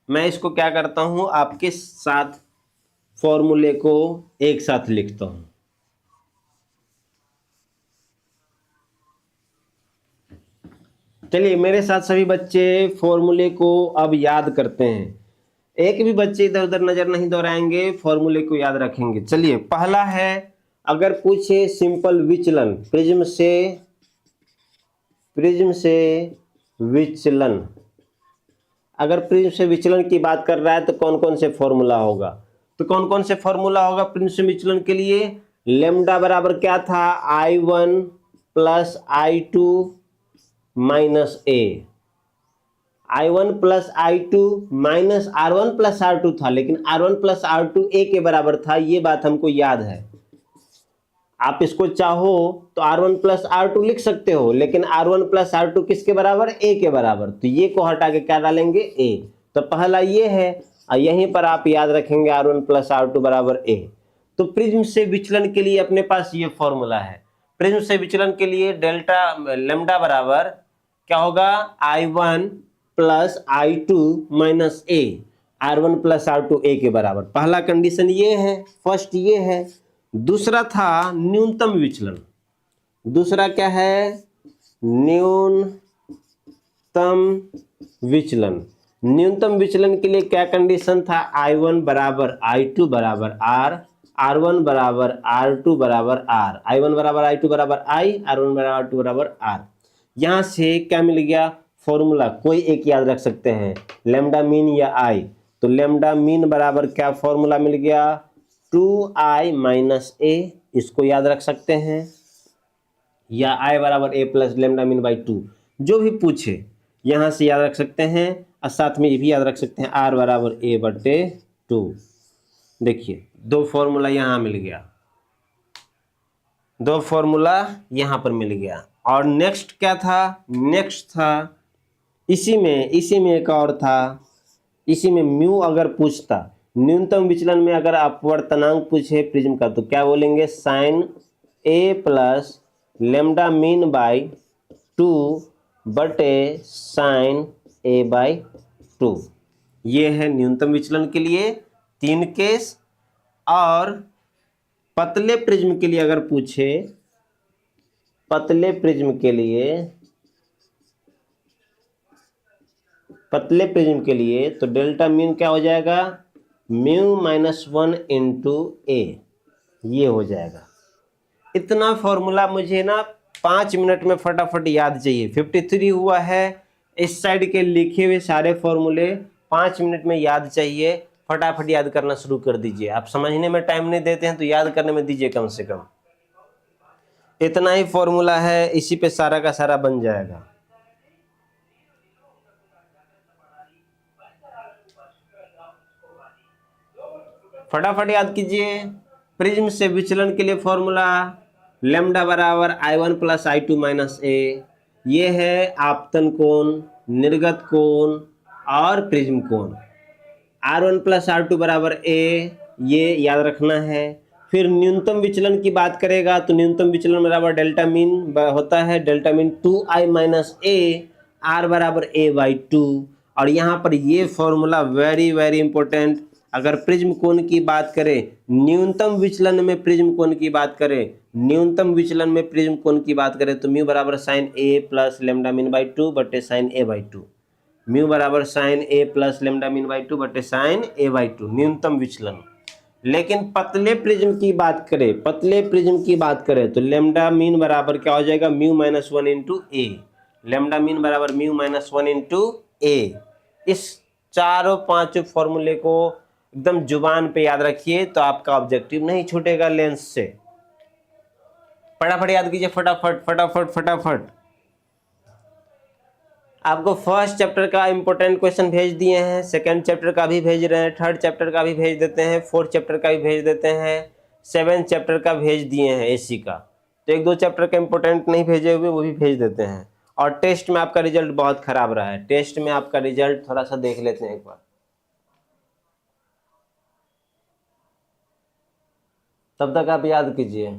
मैं इसको क्या करता हूं, आपके साथ फॉर्मूले को एक साथ लिखता हूं। चलिए मेरे साथ सभी बच्चे फॉर्मूले को अब याद करते हैं। एक भी बच्चे इधर उधर नजर नहीं दोहराएंगे, फॉर्मूले को याद रखेंगे। चलिए पहला है, अगर पूछे सिंपल विचलन, प्रिज्म से विचलन, अगर प्रिज्म से विचलन की बात कर रहा है तो कौन कौन से फॉर्मूला होगा, तो कौन कौन से फॉर्मूला होगा प्रिज्म से विचलन के लिए। लेमडा बराबर क्या था, I1 प्लस I2 माइनस ए, I1 plus I2 minus R1 plus R2 था, लेकिन R1 प्लस R2 ए के बराबर था, ये बात हमको याद है। आप इसको चाहो तो R1 प्लस R2 लिख सकते हो, लेकिन R1 प्लस R2 किसके बराबर, ए के बराबर, तो ये को हटा के क्या डालेंगे, ए। तो पहला ये है, और यहीं पर आप याद रखेंगे R1 प्लस R2 बराबर ए। तो प्रिज्म से विचलन के लिए अपने पास ये फॉर्मूला है। प्रिज्म से विचलन के लिए डेल्टा लेमडा बराबर क्या होगा, I1 प्लस I2 माइनस ए, R1 प्लस R2 ए के बराबर। पहला कंडीशन ये है, फर्स्ट ये है। दूसरा था न्यूनतम विचलन, दूसरा क्या है, न्यूनतम विचलन। न्यूनतम विचलन के लिए क्या कंडीशन था, I1 बराबर I2 बराबर R, R1 बराबर R2 बराबर R, I1 बराबर I2 बराबर I, R1 बराबर R2 बराबर R। यहां से क्या मिल गया फॉर्मूला, कोई एक याद रख सकते हैं, लेमडा मीन या I। तो लेमडा मीन बराबर क्या फॉर्मूला मिल गया, 2I माइनस ए, इसको याद रख सकते हैं, या I बराबर ए प्लस लेमडा मीन बाई 2, जो भी पूछे यहां से याद रख सकते हैं। और साथ में ये भी याद रख सकते हैं, R बराबर ए बटे 2। देखिए 2 फॉर्मूला यहां मिल गया। दो फॉर्मूला यहाँ पर मिल गया। और नेक्स्ट क्या था, नेक्स्ट था इसी में एक और था, इसी में म्यू अगर पूछता, न्यूनतम विचलन में अगर अपवर्तनांक पूछे प्रिज्म का, तो क्या बोलेंगे, sine A plus lambda mean by 2 बटे साइन ए बाई 2। ये है न्यूनतम विचलन के लिए 3 केस। और पतले प्रिज्म के लिए अगर पूछे, पतले प्रिज्म के लिए, पतले प्रिज्म के लिए तो डेल्टा मीन क्या हो जाएगा, म्यू माइनस 1 इंटू ए, ये हो जाएगा। इतना फॉर्मूला मुझे ना 5 मिनट में फटाफट याद चाहिए। 53 हुआ है, इस साइड के लिखे हुए सारे फॉर्मूले 5 मिनट में याद चाहिए। फटाफट याद करना शुरू कर दीजिए। आप समझने में टाइम नहीं देते हैं तो याद करने में दीजिए कम से कम। इतना ही फॉर्मूला है, इसी पे सारा का सारा बन जाएगा। फटाफट याद कीजिए। प्रिज्म से विचलन के लिए फॉर्मूला लेमडा बराबर I1 प्लस I2 माइनस ए। ये है आपतन कोण, निर्गत कोण और प्रिज्म कोण। R1 प्लस R2 बराबर ए, ये याद रखना है। फिर न्यूनतम विचलन की बात करेगा तो न्यूनतम विचलन बराबर डेल्टा मीन होता है, delta min 2i minus A, R बराबर ए बाई 2। और यहाँ पर ये फॉर्मूला वेरी वेरी इंपॉर्टेंट। अगर प्रिज्म कोण की बात करें, न्यूनतम विचलन में प्रिज्म कोण की बात करें, न्यूनतम विचलन में प्रिज्म कोण की बात करें तो म्यू बराबर sine A plus lambda mean by 2 बटे साइन ए बाई 2। म्यू बराबर sine A plus lambda mean by 2 बटे साइन ए बाई 2, न्यूनतम विचलन। लेकिन पतले प्रिज्म की बात करें, पतले प्रिज्म की बात करें तो लेमडा मीन बराबर क्या हो जाएगा, म्यू माइनस 1 इंटू ए। लेमडा मीन बराबर म्यू माइनस 1 इंटू ए। इस चारों पांचों फॉर्मूले को एकदम जुबान पे याद रखिए तो आपका ऑब्जेक्टिव नहीं छूटेगा लेंस से। फटाफट याद कीजिए, फटाफट फटाफट फटाफट। आपको फर्स्ट चैप्टर का इंपॉर्टेंट क्वेश्चन भेज दिए हैं, सेकंड चैप्टर का भी भेज रहे हैं, थर्ड चैप्टर का भी भेज देते हैं, फोर्थ चैप्टर का भी भेज देते हैं, सेवेंथ चैप्टर का भेज दिए हैं एसी का। तो एक दो चैप्टर का इंपॉर्टेंट नहीं भेजे हुए वो भी भेज देते हैं। और टेस्ट में आपका रिजल्ट बहुत खराब रहा है, टेस्ट में आपका रिजल्ट थोड़ा सा देख लेते हैं एक बार, तब तक आप याद कीजिए।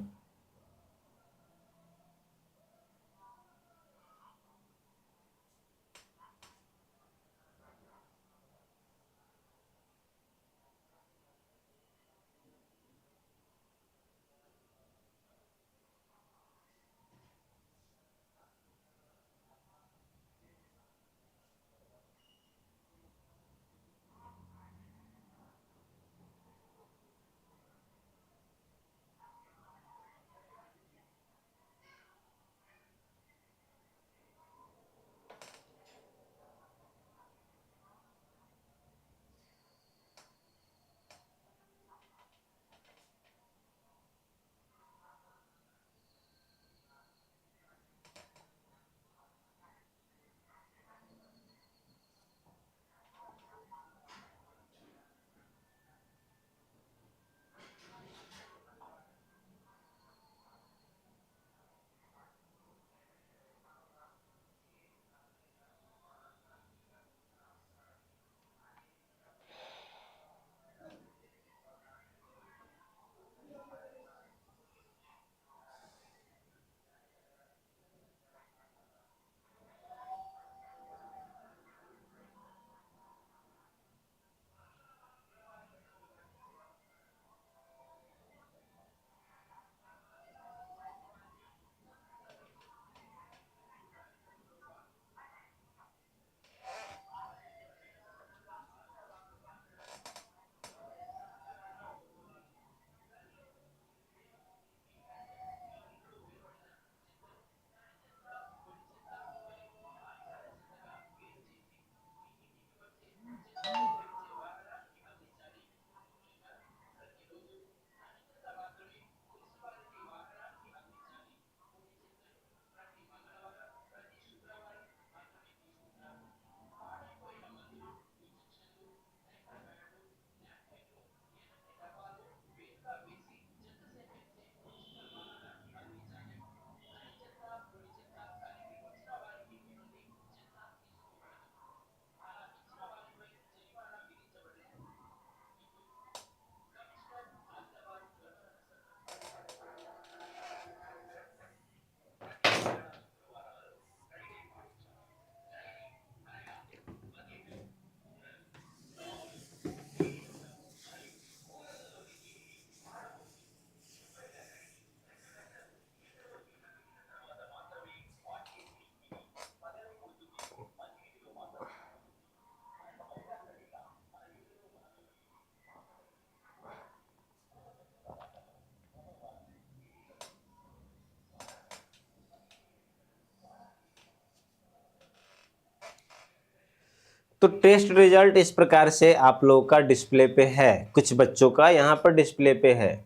तो टेस्ट रिजल्ट इस प्रकार से आप लोगों का डिस्प्ले पे है, कुछ बच्चों का यहाँ पर डिस्प्ले पे है।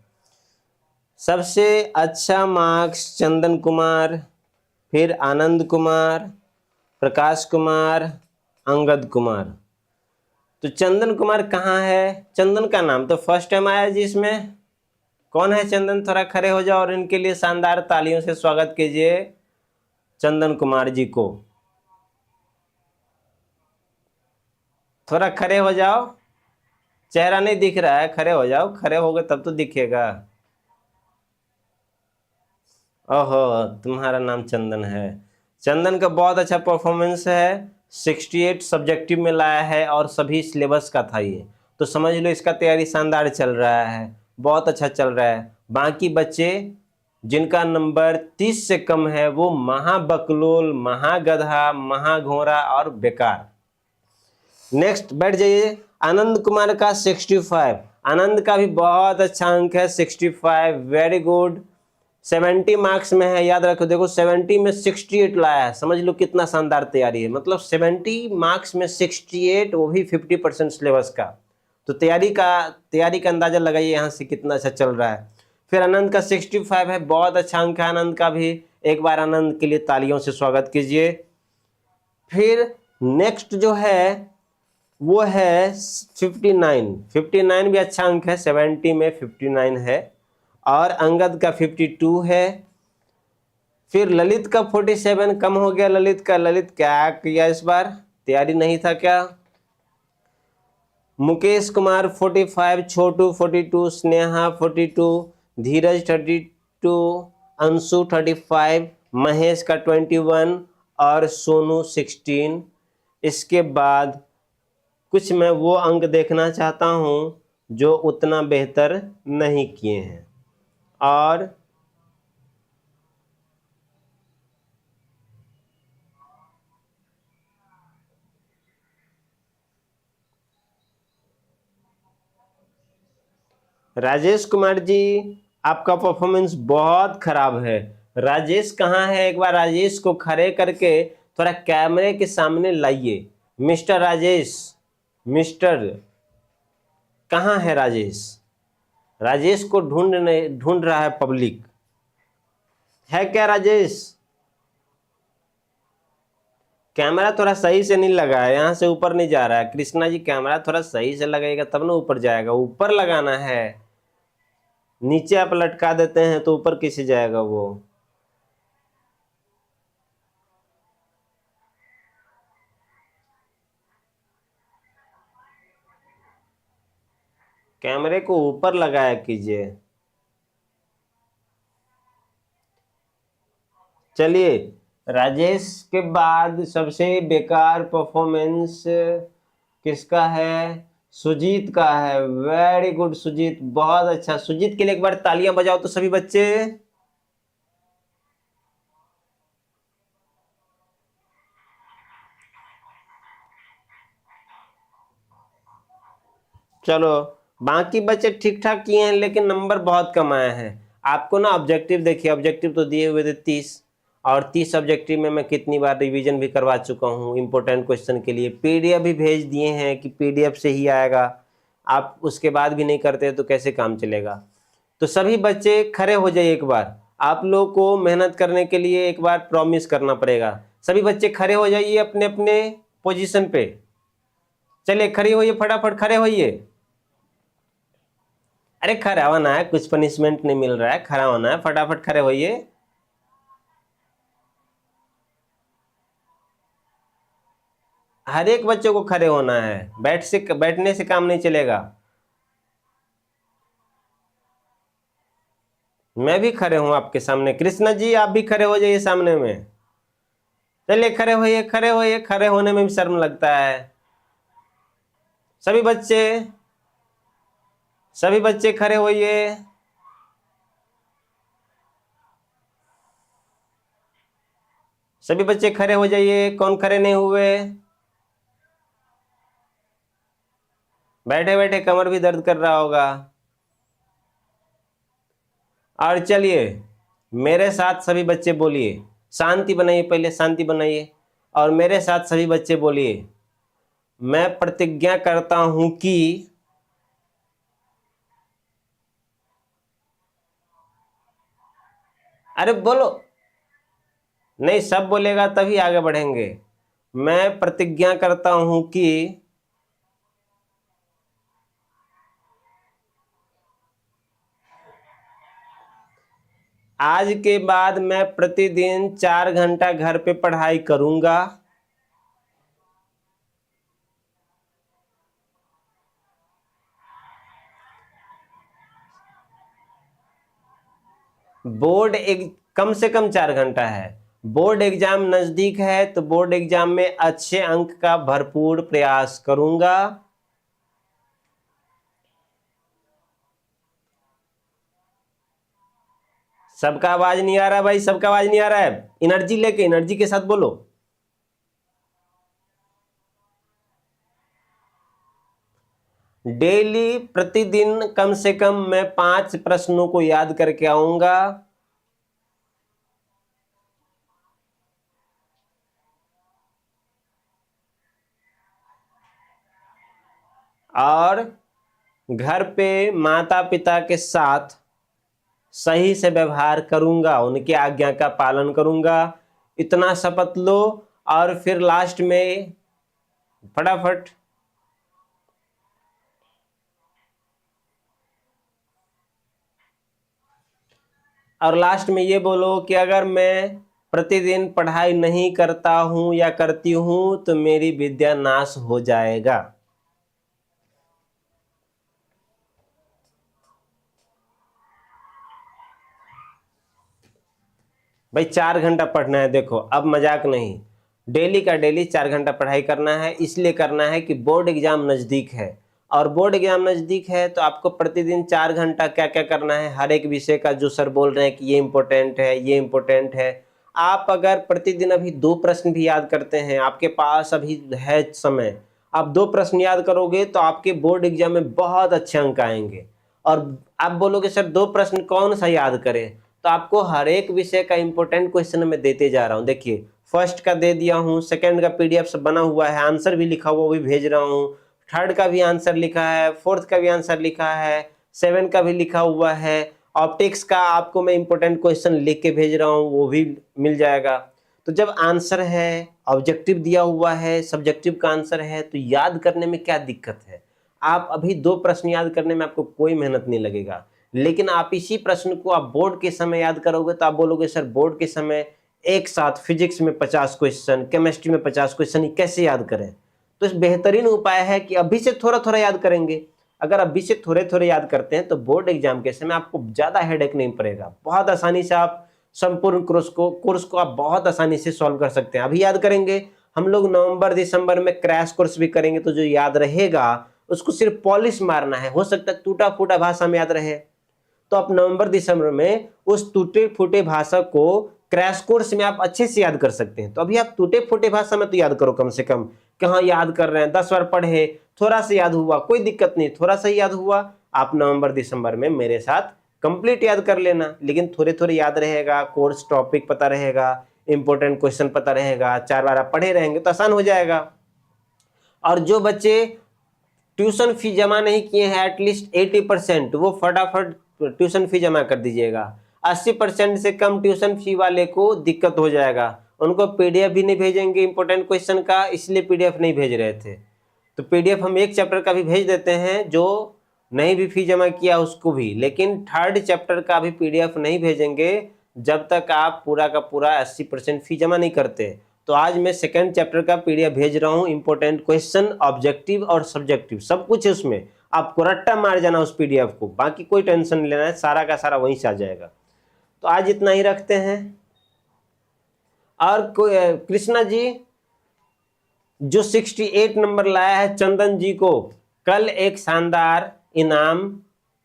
सबसे अच्छा मार्क्स चंदन कुमार, फिर आनंद कुमार, प्रकाश कुमार, अंगद कुमार। तो चंदन कुमार कहाँ है? चंदन का नाम तो फर्स्ट टाइम आया जी इसमें। कौन है चंदन? थोड़ा खड़े हो जाओ और इनके लिए शानदार तालियों से स्वागत कीजिए चंदन कुमार जी को। थोड़ा खड़े हो जाओ, चेहरा नहीं दिख रहा है, खड़े हो जाओ, खड़े होगे तब तो दिखेगा। ओहो, तुम्हारा नाम चंदन है। चंदन का बहुत अच्छा परफॉर्मेंस है, 68 सब्जेक्टिव में लाया है और सभी सिलेबस का था ये, तो समझ लो इसका तैयारी शानदार चल रहा है, बहुत अच्छा चल रहा है। बाकी बच्चे जिनका नंबर 30 से कम है वो महाबकलोल, महागधा, महाघोरा और बेकार। नेक्स्ट बैठ जाइए। आनंद कुमार का 65, आनंद का भी बहुत अच्छा अंक है 65, वेरी गुड। 70 मार्क्स में है, याद रखो। देखो 70 में 68 लाया है, समझ लो कितना शानदार तैयारी है। मतलब 70 मार्क्स में 68, वो भी 50% सिलेबस का। तो तैयारी का अंदाजा लगाइए यहाँ से कितना अच्छा चल रहा है। फिर आनंद का 65 है, बहुत अच्छा अंक है आनंद का भी। एक बार आनंद के लिए तालियों से स्वागत कीजिए। फिर नेक्स्ट जो है वो है 59 भी अच्छा अंक है, 70 में 59 है। और अंगद का 52 है। फिर ललित का 47, कम हो गया ललित का। ललित क्या किया इस बार? तैयारी नहीं था क्या? मुकेश कुमार 45, छोटू 42, स्नेहा 42, धीरज 32, अंशु 35, महेश का 21 और सोनू 16। इसके बाद कुछ मैं वो अंक देखना चाहता हूं जो उतना बेहतर नहीं किए हैं। और राजेश कुमार जी, आपका परफॉर्मेंस बहुत खराब है। राजेश कहाँ है? एक बार राजेश को खड़े करके थोड़ा कैमरे के सामने लाइए। मिस्टर राजेश, मिस्टर कहाँ है राजेश? राजेश को ढूंढ रहा है पब्लिक। है क्या राजेश? कैमरा थोड़ा सही से नहीं लगा है, यहाँ से ऊपर नहीं जा रहा है। कृष्णा जी कैमरा थोड़ा सही से लगाएगा तब ना ऊपर जाएगा, ऊपर लगाना है। नीचे आप लटका देते हैं तो ऊपर कैसे जाएगा वो? कैमरे को ऊपर लगाया कीजिए। चलिए, राजेश के बाद सबसे बेकार परफॉर्मेंस किसका है? सुजीत का है। वेरी गुड सुजीत, बहुत अच्छा। सुजीत के लिए एक बार तालियां बजाओ तो सभी बच्चे। चलो, बाकी बच्चे ठीक ठाक किए हैं लेकिन नंबर बहुत कम आए हैं। आपको ना ऑब्जेक्टिव देखिए, ऑब्जेक्टिव तो दिए हुए थे 30, और 30 ऑब्जेक्टिव में मैं कितनी बार रिवीजन भी करवा चुका हूँ इंपॉर्टेंट क्वेश्चन के लिए। पीडीएफ भी भेज दिए हैं कि पीडीएफ से ही आएगा। आप उसके बाद भी नहीं करते तो कैसे काम चलेगा? तो सभी बच्चे खड़े हो जाइए एक बार। आप लोग को मेहनत करने के लिए एक बार प्रॉमिस करना पड़ेगा। सभी बच्चे खड़े हो जाइए अपने अपने पोजीशन पे। चलिए खड़े होइए, फटाफट खड़े होइए। अरे खड़ा होना है, कुछ पनिशमेंट नहीं मिल रहा है, खड़ा होना है, फटाफट खड़े होइए। हर एक बच्चों को खड़े होना है, बैठने से काम नहीं चलेगा। मैं भी खड़े हूं आपके सामने। कृष्णा जी आप भी खड़े हो जाइए सामने में। चलिए खड़े होइए, खड़े होइए, खड़े होने में भी शर्म लगता है। सभी बच्चे, सभी बच्चे खड़े होइए। सभी बच्चे खड़े हो जाइए। कौन खड़े नहीं हुए? बैठे बैठे कमर भी दर्द कर रहा होगा। और चलिए मेरे साथ सभी बच्चे बोलिए, शांति बनाइए, पहले शांति बनाइए और मेरे साथ सभी बच्चे बोलिए, मैं प्रतिज्ञा करता हूं कि अरे बोलो, नहीं सब बोलेगा तभी आगे बढ़ेंगे। मैं प्रतिज्ञा करता हूं कि आज के बाद मैं प्रतिदिन 4 घंटा घर पे पढ़ाई करूंगा। बोर्ड एक कम से कम 4 घंटा है, बोर्ड एग्जाम नजदीक है तो बोर्ड एग्जाम में अच्छे अंक का भरपूर प्रयास करूंगा। सबका आवाज नहीं आ रहा भाई, सबका आवाज नहीं आ रहा है। एनर्जी लेके, एनर्जी के साथ बोलो। डेली प्रतिदिन कम से कम मैं 5 प्रश्नों को याद करके आऊंगा। और घर पे माता पिता के साथ सही से व्यवहार करूंगा, उनकी आज्ञा का पालन करूंगा। इतना शपथ लो और फिर लास्ट में फटाफट और लास्ट में ये बोलो कि अगर मैं प्रतिदिन पढ़ाई नहीं करता हूं या करती हूं तो मेरी विद्या नाश हो जाएगा। भाई 4 घंटा पढ़ना है, देखो अब मजाक नहीं, डेली का डेली 4 घंटा पढ़ाई करना है। इसलिए करना है कि बोर्ड एग्जाम नज़दीक है, और बोर्ड एग्जाम नज़दीक है तो आपको प्रतिदिन 4 घंटा क्या क्या करना है, हर एक विषय का जो सर बोल रहे हैं कि ये इम्पोर्टेंट है, ये इम्पोर्टेंट है। आप अगर प्रतिदिन अभी 2 प्रश्न भी याद करते हैं, आपके पास अभी है समय, आप 2 प्रश्न याद करोगे तो आपके बोर्ड एग्जाम में बहुत अच्छे अंक आएंगे। और आप बोलोगे सर 2 प्रश्न कौन सा याद करें, तो आपको हर एक विषय का इंपॉर्टेंट क्वेश्चन मैं देते जा रहा हूं। देखिए फर्स्ट का दे दिया हूं, सेकंड का पीडीएफ सब बना हुआ है, आंसर भी लिखा हुआ वो भी भेज रहा हूं, थर्ड का भी आंसर लिखा है, फोर्थ का भी आंसर लिखा है, 7 का भी लिखा हुआ है, ऑप्टिक्स का आपको मैं इंपॉर्टेंट क्वेश्चन लिख के भेज रहा हूं वो भी मिल जाएगा। तो जब आंसर है, ऑब्जेक्टिव दिया हुआ है, सब्जेक्टिव का आंसर है, तो याद करने में क्या दिक्कत है। आप अभी 2 प्रश्न याद करने में आपको कोई मेहनत नहीं लगेगा, लेकिन आप इसी प्रश्न को आप बोर्ड के समय याद करोगे तो आप बोलोगे सर बोर्ड के समय एक साथ फिजिक्स में 50 क्वेश्चन, केमिस्ट्री में 50 क्वेश्चन कैसे याद करें। तो इस बेहतरीन उपाय है कि अभी से थोड़ा थोड़ा याद करेंगे। अगर अभी से थोड़े थोड़े याद करते हैं तो बोर्ड एग्जाम के समय आपको ज्यादा हेडेक नहीं पड़ेगा, बहुत आसानी से आप संपूर्ण कोर्स को आप बहुत आसानी से सॉल्व कर सकते हैं। अभी याद करेंगे, हम लोग नवंबर दिसंबर में क्रैश कोर्स भी करेंगे, तो जो याद रहेगा उसको सिर्फ पॉलिश मारना है। हो सकता है टूटा फूटा भाषा में याद रहे, तो आप नवंबर दिसंबर में उस टूटे फूटे भाषा को क्रैश कोर्स में आप अच्छे से याद कर सकते हैं। तो अभी आप टूटे फूटे भाषा में तो याद करो कम से कम, कहाँ याद कर रहे हैं, 10 बार पढ़े, थोड़ा सा याद हुआ कोई दिक्कत नहीं, थोड़ा सा याद हुआ आप नवंबर दिसंबर में मेरे साथ कंप्लीट याद कर लेना। लेकिन थोड़े थोड़े याद रहेगा, कोर्स टॉपिक पता रहेगा, इंपॉर्टेंट क्वेश्चन पता रहेगा, 4 बार आप पढ़े रहेंगे तो आसान हो जाएगा। और जो बच्चे ट्यूशन फी जमा नहीं किए हैं एटलीस्ट 80%, वो फटाफट ट्यूशन फी जमा कर दीजिएगा। 80% से कम ट्यूशन फी वाले को दिक्कत हो जाएगा, उनको पीडीएफ भी नहीं भेजेंगे इंपॉर्टेंट क्वेश्चन का, इसलिए पीडीएफ नहीं भेज रहे थे। तो पीडीएफ हम एक चैप्टर का भी भेज देते हैं, जो नहीं भी फी जमा किया उसको भी, लेकिन थर्ड चैप्टर का भी पीडीएफ नहीं भेजेंगे जब तक आप पूरा का पूरा 80% फी जमा नहीं करते। तो आज मैं सेकंड चैप्टर का पीडीएफ भेज रहा हूँ, इंपॉर्टेंट क्वेश्चन, ऑब्जेक्टिव और सब्जेक्टिव सब कुछ है उसमें, आपको रट्टा मार जाना उस पीडीएफ को, बाकी कोई टेंशन नहीं लेना है, सारा का सारा वहीं से आ जाएगा। तो आज इतना ही रखते हैं। और कृष्णा जी जो 68 नंबर लाया है चंदन जी को कल एक शानदार इनाम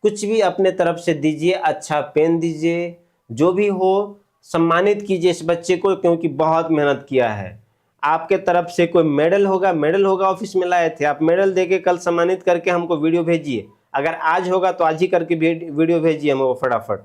कुछ भी अपने तरफ से दीजिए, अच्छा पेन दीजिए, जो भी हो सम्मानित कीजिए इस बच्चे को, क्योंकि बहुत मेहनत किया है। आपके तरफ से कोई मेडल होगा, मेडल होगा ऑफिस में लाए थे आप, मेडल देके कल सम्मानित करके हमको वीडियो भेजिए। अगर आज होगा तो आज ही करके वीडियो भेजिए हमको फटाफट।